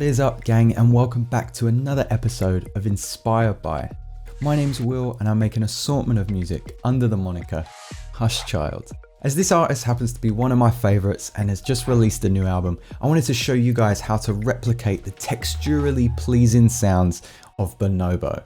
What is up, gang, and welcome back to another episode of Inspired By. My name's Will and I make an assortment of music under the moniker Hush Child. As this artist happens to be one of my favorites and has just released a new album, I wanted to show you guys how to replicate the texturally pleasing sounds of Bonobo.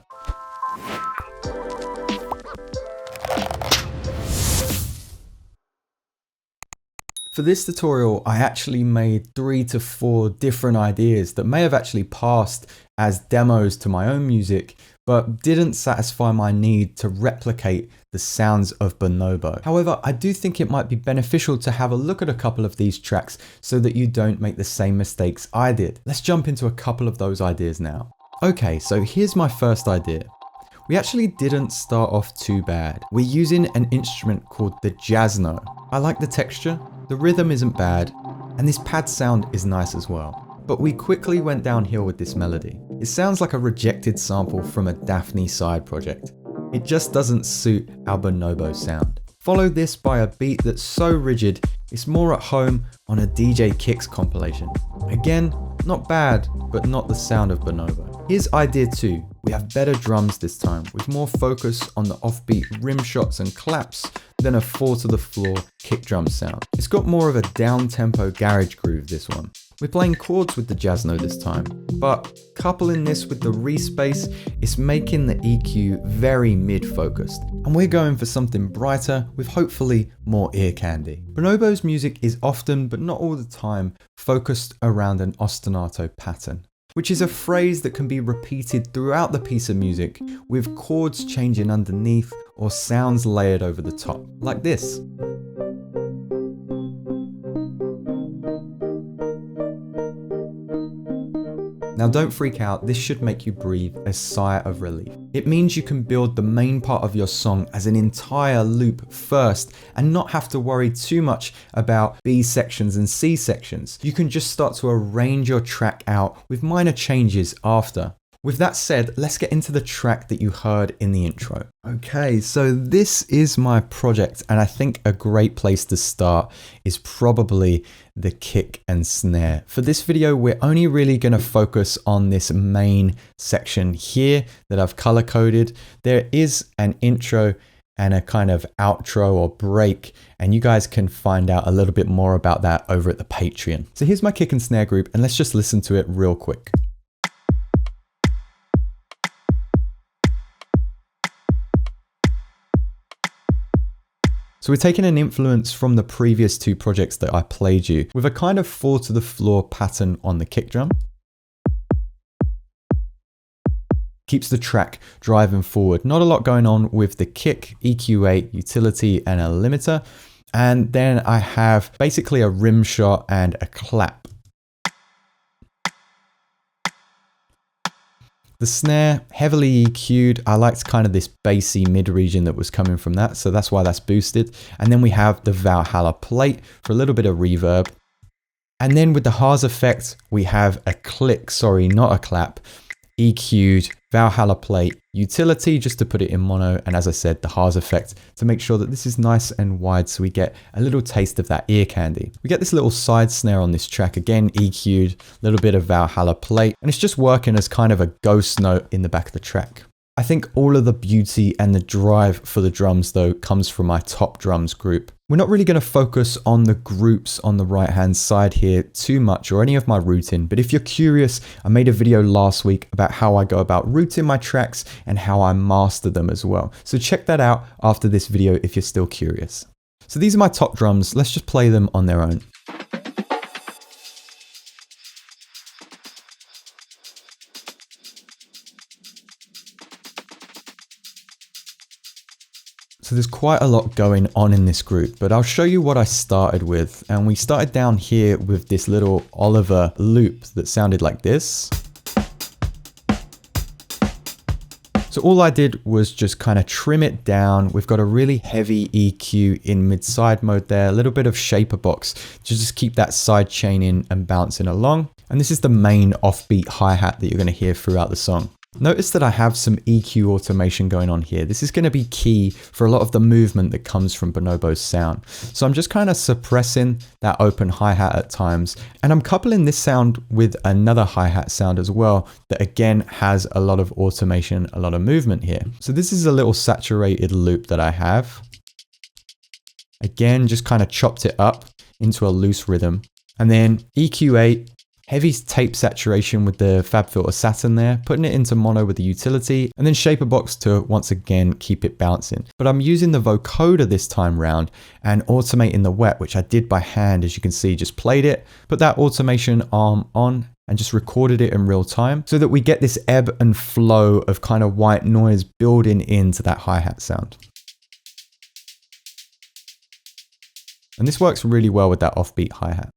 For this tutorial, I actually made 3 to 4 different ideas that may have actually passed as demos to my own music, but didn't satisfy my need to replicate the sounds of Bonobo. However, I do think it might be beneficial to have a look at a couple of these tracks so that you don't make the same mistakes I did. Let's jump into a couple of those ideas now. Okay, so here's my first idea. We actually didn't start off too bad. We're using an instrument called the Jazzno. I like the texture, the rhythm isn't bad, and this pad sound is nice as well. But we quickly went downhill with this melody. It sounds like a rejected sample from a Daphne side project. It just doesn't suit our Bonobo sound. Follow this by a beat that's so rigid, it's more at home on a DJ Kicks compilation. Again, not bad, but not the sound of Bonobo. Here's idea 2. We have better drums this time, with more focus on the offbeat rim shots and claps than a 4 to the floor kick drum sound. It's got more of a down-tempo garage groove, this one. We're playing chords with the Jazzno this time, but coupling this with the respace, it's making the EQ very mid-focused. And we're going for something brighter with hopefully more ear candy. Bonobo's music is often, but not all the time, focused around an ostinato pattern, which is a phrase that can be repeated throughout the piece of music, with chords changing underneath or sounds layered over the top, like this. Now don't freak out, this should make you breathe a sigh of relief. It means you can build the main part of your song as an entire loop first and not have to worry too much about B sections and C sections. You can just start to arrange your track out with minor changes after. With that said, let's get into the track that you heard in the intro. Okay, so this is my project, and I think a great place to start is probably the kick and snare. For this video, we're only really going to focus on this main section here that I've color coded. There is an intro and a kind of outro or break, and you guys can find out a little bit more about that over at the Patreon. So here's my kick and snare group, and let's just listen to it real quick. So we're taking an influence from the previous 2 projects that I played you with a kind of 4 to the floor pattern on the kick drum. Keeps the track driving forward. Not a lot going on with the kick, EQ8, utility, and a limiter. And then I have basically a rim shot and a clap. The snare, heavily EQ'd. I liked kind of this bassy mid region that was coming from that, so that's why that's boosted. And then we have the Valhalla plate for a little bit of reverb. And then with the Haas effect, we have a click, sorry, not a clap, EQ'd Valhalla plate, utility just to put it in mono, and as I said, the Haas effect to make sure that this is nice and wide so we get a little taste of that ear candy. We get this little side snare on this track, again EQ'd, a little bit of Valhalla plate, and it's just working as kind of a ghost note in the back of the track. I think all of the beauty and the drive for the drums though comes from my top drums group. We're not really going to focus on the groups on the right hand side here too much or any of my routing, but if you're curious, I made a video last week about how I go about routing my tracks and how I master them as well. So check that out after this video if you're still curious. So these are my top drums, let's just play them on their own. So there's quite a lot going on in this group, but I'll show you what I started with. And we started down here with this little Oliver loop that sounded like this. So all I did was just kind of trim it down. We've got a really heavy EQ in mid-side mode there, a little bit of shaper box to just keep that side chain in and bouncing along. And this is the main offbeat hi-hat that you're going to hear throughout the song. Notice that I have some EQ automation going on here. This is going to be key for a lot of the movement that comes from Bonobo's sound. So I'm just kind of suppressing that open hi-hat at times, and I'm coupling this sound with another hi-hat sound as well that again has a lot of automation, a lot of movement here. So this is a little saturated loop that I have. Again, just kind of chopped it up into a loose rhythm. And then EQ8, heavy tape saturation with the FabFilter Hatton there, putting it into mono with the utility, and then shaper box to once again keep it bouncing. But I'm using the vocoder this time round and automating the wet, which I did by hand, as you can see, just played it, put that automation arm on and just recorded it in real time so that we get this ebb and flow of kind of white noise building into that hi-hat sound. And this works really well with that offbeat hi-hat.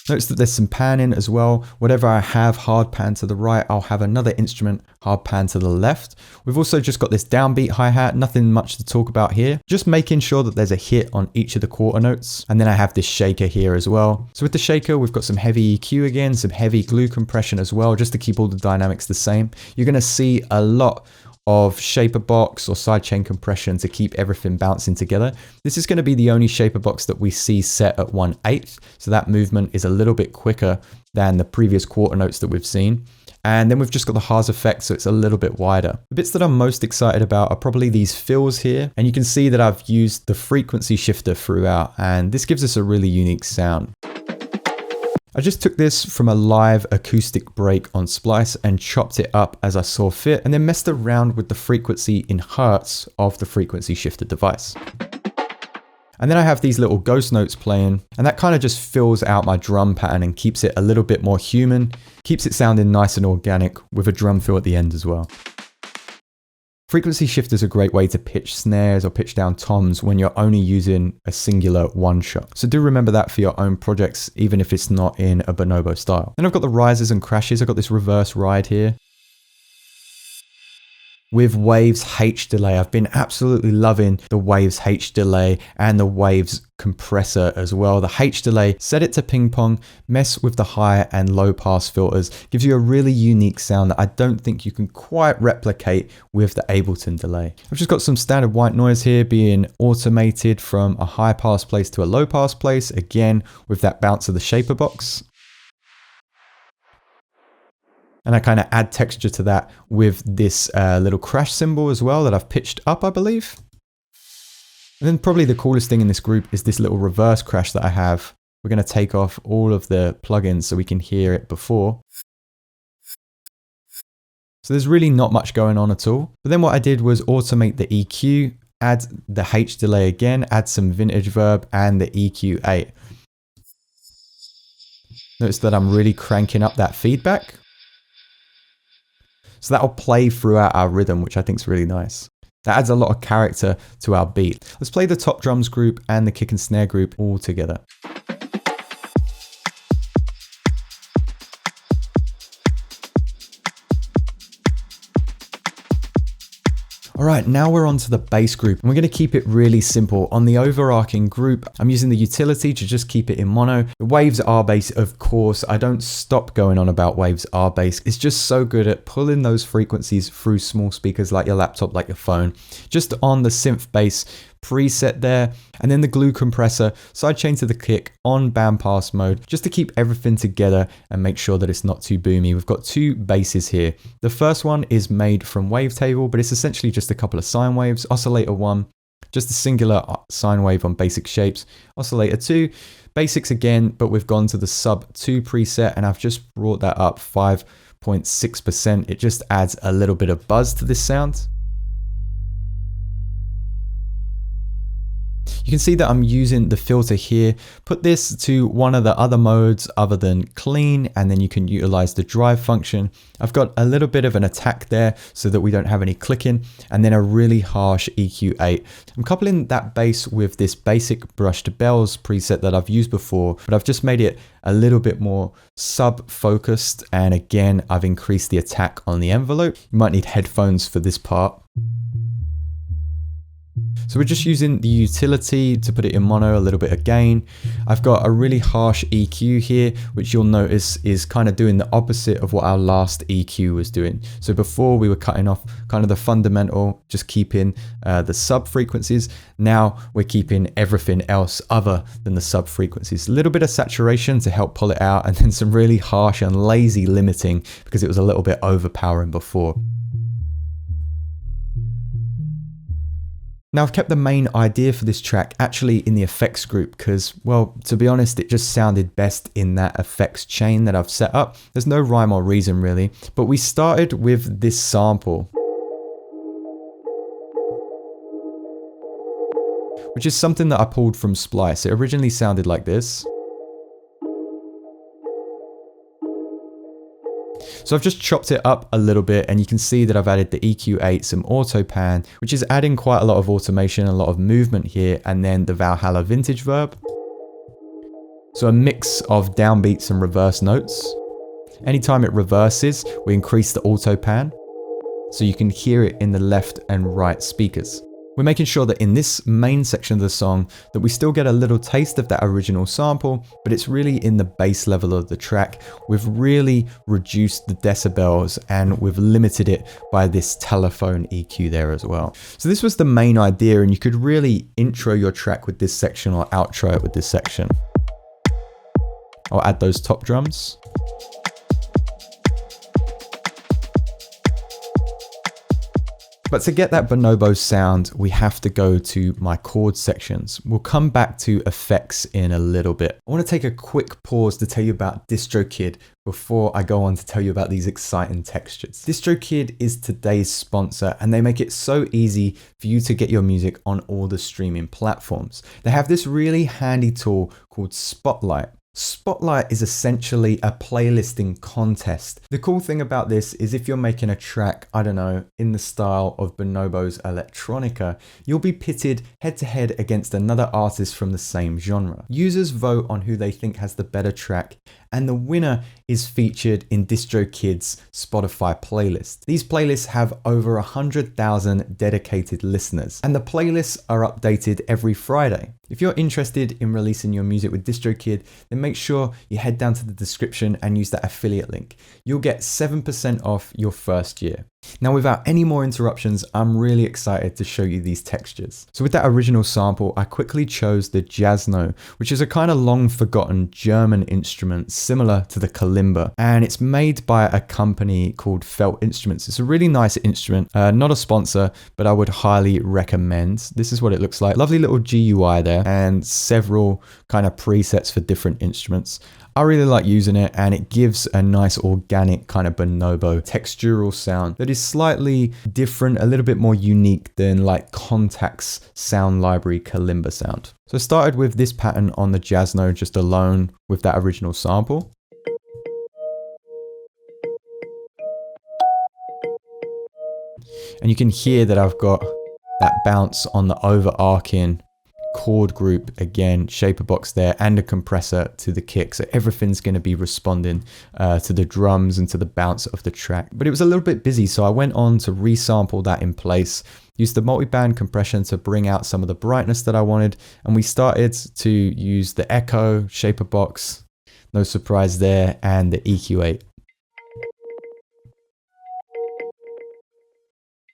Notice that there's some panning as well. Whatever I have hard pan to the right, I'll have another instrument hard pan to the left. We've also just got this downbeat hi-hat, nothing much to talk about here. Just making sure that there's a hit on each of the quarter notes. And then I have this shaker here as well. So with the shaker, we've got some heavy EQ again, some heavy glue compression as well, just to keep all the dynamics the same. You're gonna see a lot of shaper box or sidechain compression to keep everything bouncing together. This is going to be the only shaper box that we see set at 1/8, so that movement is a little bit quicker than the previous quarter notes that we've seen. And then we've just got the Haas effect, so it's a little bit wider. The bits that I'm most excited about are probably these fills here, and you can see that I've used the frequency shifter throughout, and this gives us a really unique sound. I just took this from a live acoustic break on Splice and chopped it up as I saw fit, and then messed around with the frequency in hertz of the frequency shifter device. And then I have these little ghost notes playing, and that kind of just fills out my drum pattern and keeps it a little bit more human, keeps it sounding nice and organic with a drum fill at the end as well. Frequency shift is a great way to pitch snares or pitch down toms when you're only using a singular one shot. So do remember that for your own projects, even if it's not in a Bonobo style. Then I've got the rises and crashes. I've got this reverse ride here with Waves H delay. I've been absolutely loving the Waves H delay and the Waves compressor as well. The H delay, set it to ping pong, mess with the high and low pass filters, gives you a really unique sound that I don't think you can quite replicate with the Ableton delay. I've just got some standard white noise here being automated from a high pass place to a low pass place, again with that bounce of the shaper box. And I kind of add texture to that with this little crash cymbal as well that I've pitched up, I believe. And then probably the coolest thing in this group is this little reverse crash that I have. We're going to take off all of the plugins so we can hear it before. So there's really not much going on at all. But then what I did was automate the EQ, add the H delay again, add some vintage verb and the EQ8. Notice that I'm really cranking up that feedback. So that'll play throughout our rhythm, which I think is really nice. That adds a lot of character to our beat. Let's play the top drums group and the kick and snare group all together. All right, now we're on to the bass group, and we're going to keep it really simple. On the overarching group, I'm using the utility to just keep it in mono. The Waves R bass, of course, I don't stop going on about Waves R bass. It's just so good at pulling those frequencies through small speakers like your laptop, like your phone. Just on the synth bass preset there, and then the glue compressor, sidechain to the kick on bandpass mode, just to keep everything together and make sure that it's not too boomy. We've got two basses here. The first one is made from Wavetable, but it's essentially just a couple of sine waves. Oscillator 1, just a singular sine wave on basic shapes. Oscillator 2, basics again, but we've gone to the sub 2 preset, and I've just brought that up 5.6%. It just adds a little bit of buzz to this sound. You can see that I'm using the filter here. Put this to one of the other modes other than clean, and then you can utilize the drive function. I've got a little bit of an attack there so that we don't have any clicking, and then a really harsh EQ8. I'm coupling that bass with this basic brushed bells preset that I've used before, but I've just made it a little bit more sub-focused, and again, I've increased the attack on the envelope. You might need headphones for this part. So we're just using the utility to put it in mono, a little bit of gain. I've got a really harsh EQ here, which you'll notice is kind of doing the opposite of what our last EQ was doing. So before we were cutting off kind of the fundamental, just keeping the sub frequencies. Now we're keeping everything else other than the sub frequencies. A little bit of saturation to help pull it out, and then some really harsh and lazy limiting because it was a little bit overpowering before. Now I've kept the main idea for this track actually in the effects group because, well, to be honest, it just sounded best in that effects chain that I've set up. There's no rhyme or reason really, but we started with this sample, which is something that I pulled from Splice. It originally sounded like this. So I've just chopped it up a little bit, and you can see that I've added the EQ8, some auto pan, which is adding quite a lot of automation, a lot of movement here, and then the Valhalla vintage verb. So a mix of downbeats and reverse notes. Anytime it reverses, we increase the auto pan, so you can hear it in the left and right speakers. We're making sure that in this main section of the song that we still get a little taste of that original sample, but it's really in the bass level of the track. We've really reduced the decibels and we've limited it by this telephone EQ there as well. So this was the main idea, and you could really intro your track with this section or outro it with this section. I'll add those top drums. But to get that Bonobo sound, we have to go to my chord sections. We'll come back to effects in a little bit. I want to take a quick pause to tell you about DistroKid before I go on to tell you about these exciting textures. DistroKid is today's sponsor, and they make it so easy for you to get your music on all the streaming platforms. They have this really handy tool called Spotlight. Spotlight is essentially a playlisting contest. The cool thing about this is if you're making a track, I don't know, in the style of Bonobo's Electronica, you'll be pitted head to head against another artist from the same genre. Users vote on who they think has the better track, and the winner is featured in DistroKid's Spotify playlist. These playlists have over 100,000 dedicated listeners, and the playlists are updated every Friday. If you're interested in releasing your music with DistroKid, then make sure you head down to the description and use that affiliate link. You'll get 7% off your first year. Now, without any more interruptions, I'm really excited to show you these textures. So with that original sample, I quickly chose the Jasno, which is a kind of long forgotten German instrument similar to the kalimba, and it's made by a company called Felt Instruments. It's a really nice instrument, not a sponsor, but I would highly recommend. This is what it looks like. Lovely little GUI there and several kind of presets for different instruments. I really like using it, and it gives a nice organic kind of bonobo textural sound that is slightly different, a little bit more unique than like Contact's sound library kalimba sound. So I started with this pattern on the Jasno just alone with that original sample. And you can hear that I've got that bounce on the overarching chord group again, shaper box there, and a compressor to the kick, so everything's going to be responding to the drums and to the bounce of the track. But it was a little bit busy, so I went on to resample that in place, used the multi-band compression to bring out some of the brightness that I wanted, and we started to use the echo, shaper box, no surprise there, and the EQ8.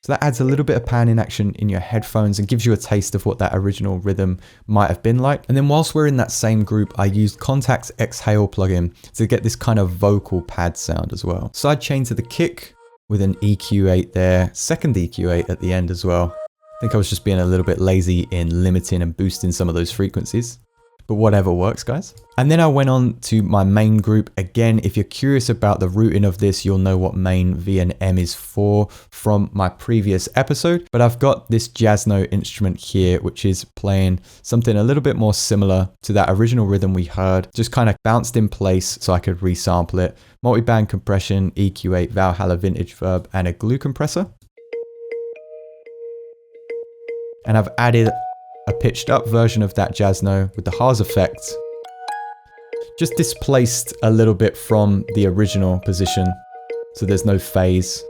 So that adds a little bit of panning action in your headphones and gives you a taste of what that original rhythm might have been like. And then whilst we're in that same group, I used Contact's Exhale plugin to get this kind of vocal pad sound as well. Side chain to the kick with an EQ8 there, second EQ8 at the end as well. I think I was just being a little bit lazy in limiting and boosting some of those frequencies. But whatever works, guys. And then I went on to my main group. Again, if you're curious about the routing of this, you'll know what main V and M is for from my previous episode. But I've got this Jasno instrument here, which is playing something a little bit more similar to that original rhythm we heard, just kind of bounced in place so I could resample it. Multi-band compression, EQ8, Valhalla vintage verb, and a glue compressor. And I've added a pitched up version of that Jasno with the Haas effect, just displaced a little bit from the original position, so there's no phase.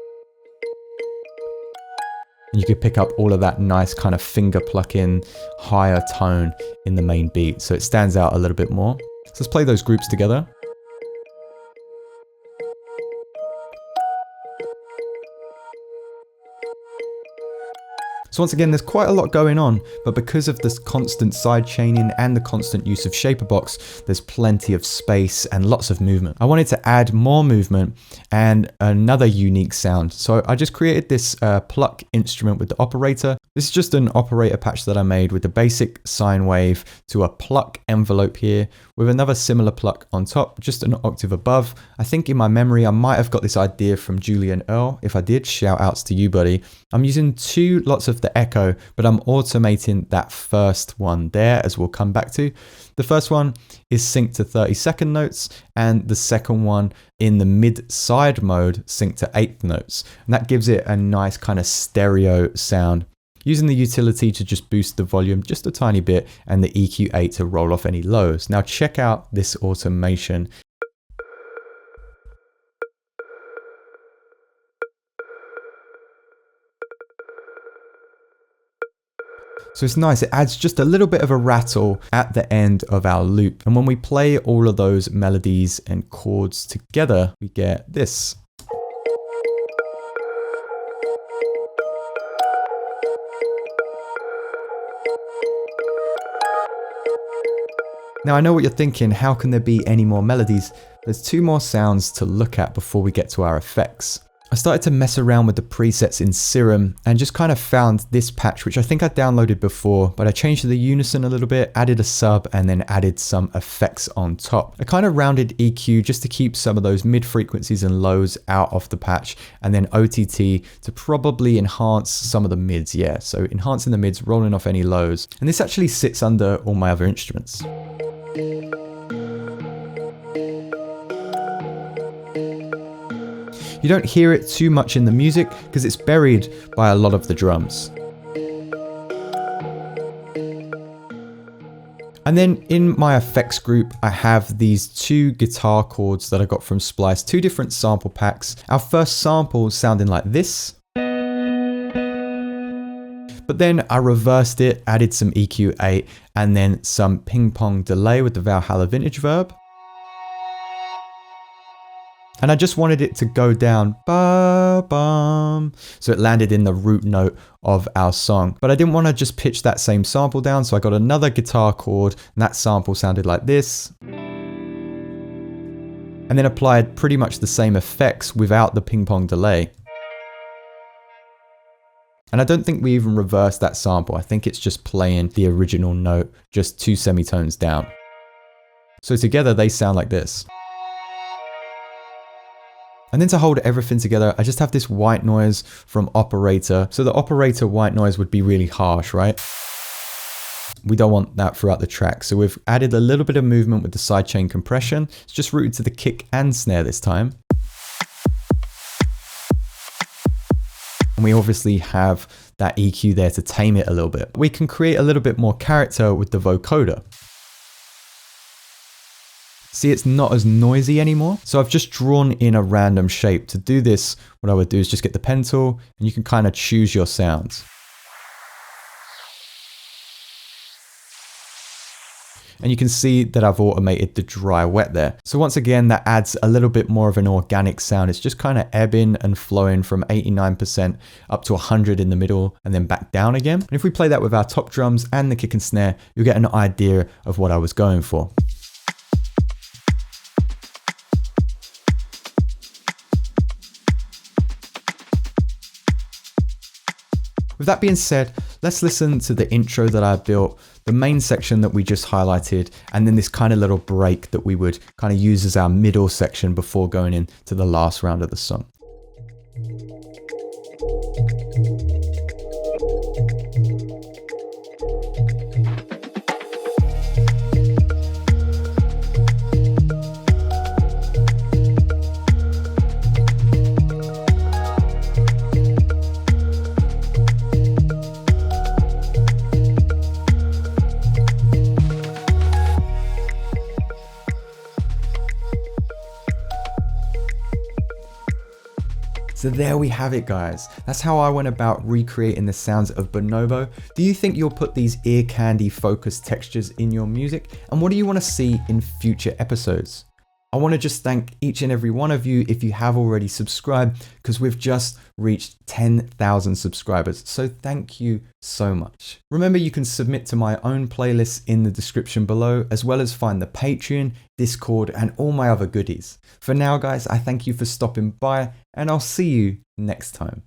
And you could pick up all of that nice kind of finger plucking higher tone in the main beat. So it stands out a little bit more. So let's play those groups together. So once again, there's quite a lot going on, but because of this constant side chaining and the constant use of Shaperbox, there's plenty of space and lots of movement. I wanted to add more movement and another unique sound. So I just created this pluck instrument with the operator. This is just an operator patch that I made with the basic sine wave to a pluck envelope here with another similar pluck on top, just an octave above. I think in my memory, I might have got this idea from Julian Earl. If I did, shout outs to you, buddy. I'm using two lots of the echo, but I'm automating that first one there, as we'll come back to. The first one is synced to 32nd notes, and the second one in the mid side mode synced to 8th notes. And that gives it a nice kind of stereo sound. Using the utility to just boost the volume just a tiny bit and the EQ8 to roll off any lows. Now check out this automation. So it's nice, it adds just a little bit of a rattle at the end of our loop. And when we play all of those melodies and chords together, we get this. Now I know what you're thinking, how can there be any more melodies? There's two more sounds to look at before we get to our effects. I started to mess around with the presets in Serum and just kind of found this patch, which I think I downloaded before, but I changed the unison a little bit, added a sub, and then added some effects on top. I kind of rounded EQ just to keep some of those mid frequencies and lows out of the patch, and then OTT to probably enhance some of the mids, yeah. So enhancing the mids, rolling off any lows. And this actually sits under all my other instruments. You don't hear it too much in the music because it's buried by a lot of the drums. And then in my effects group, I have these two guitar chords that I got from Splice, two different sample packs. Our first sample sounding like this. But then I reversed it, added some EQ8, and then some ping pong delay with the Valhalla Vintage Verb. And I just wanted it to go down, ba-bum, so it landed in the root note of our song. But I didn't want to just pitch that same sample down, so I got another guitar chord, and that sample sounded like this. And then applied pretty much the same effects without the ping pong delay. And I don't think we even reversed that sample. I think it's just playing the original note, just two semitones down. So together they sound like this. And then to hold everything together, I just have this white noise from Operator. So the Operator white noise would be really harsh, right? We don't want that throughout the track. So we've added a little bit of movement with the sidechain compression. It's just rooted to the kick and snare this time. And we obviously have that EQ there to tame it a little bit. We can create a little bit more character with the vocoder. See, it's not as noisy anymore. So I've just drawn in a random shape. To do this, what I would do is just get the pen tool and you can kind of choose your sounds. And you can see that I've automated the dry wet there. So once again, that adds a little bit more of an organic sound. It's just kind of ebbing and flowing from 89% up to 100 in the middle and then back down again. And if we play that with our top drums and the kick and snare, you'll get an idea of what I was going for. With that being said, let's listen to the intro that I built, the main section that we just highlighted, and then this kind of little break that we would kind of use as our middle section before going into the last round of the song. So there we have it, guys. That's how I went about recreating the sounds of Bonobo. Do you think you'll put these ear candy focused textures in your music? And what do you want to see in future episodes? I want to just thank each and every one of you if you have already subscribed, because we've just reached 10,000 subscribers. So thank you so much. Remember, you can submit to my own playlists in the description below, as well as find the Patreon, Discord, and all my other goodies. For now, guys, I thank you for stopping by, and I'll see you next time.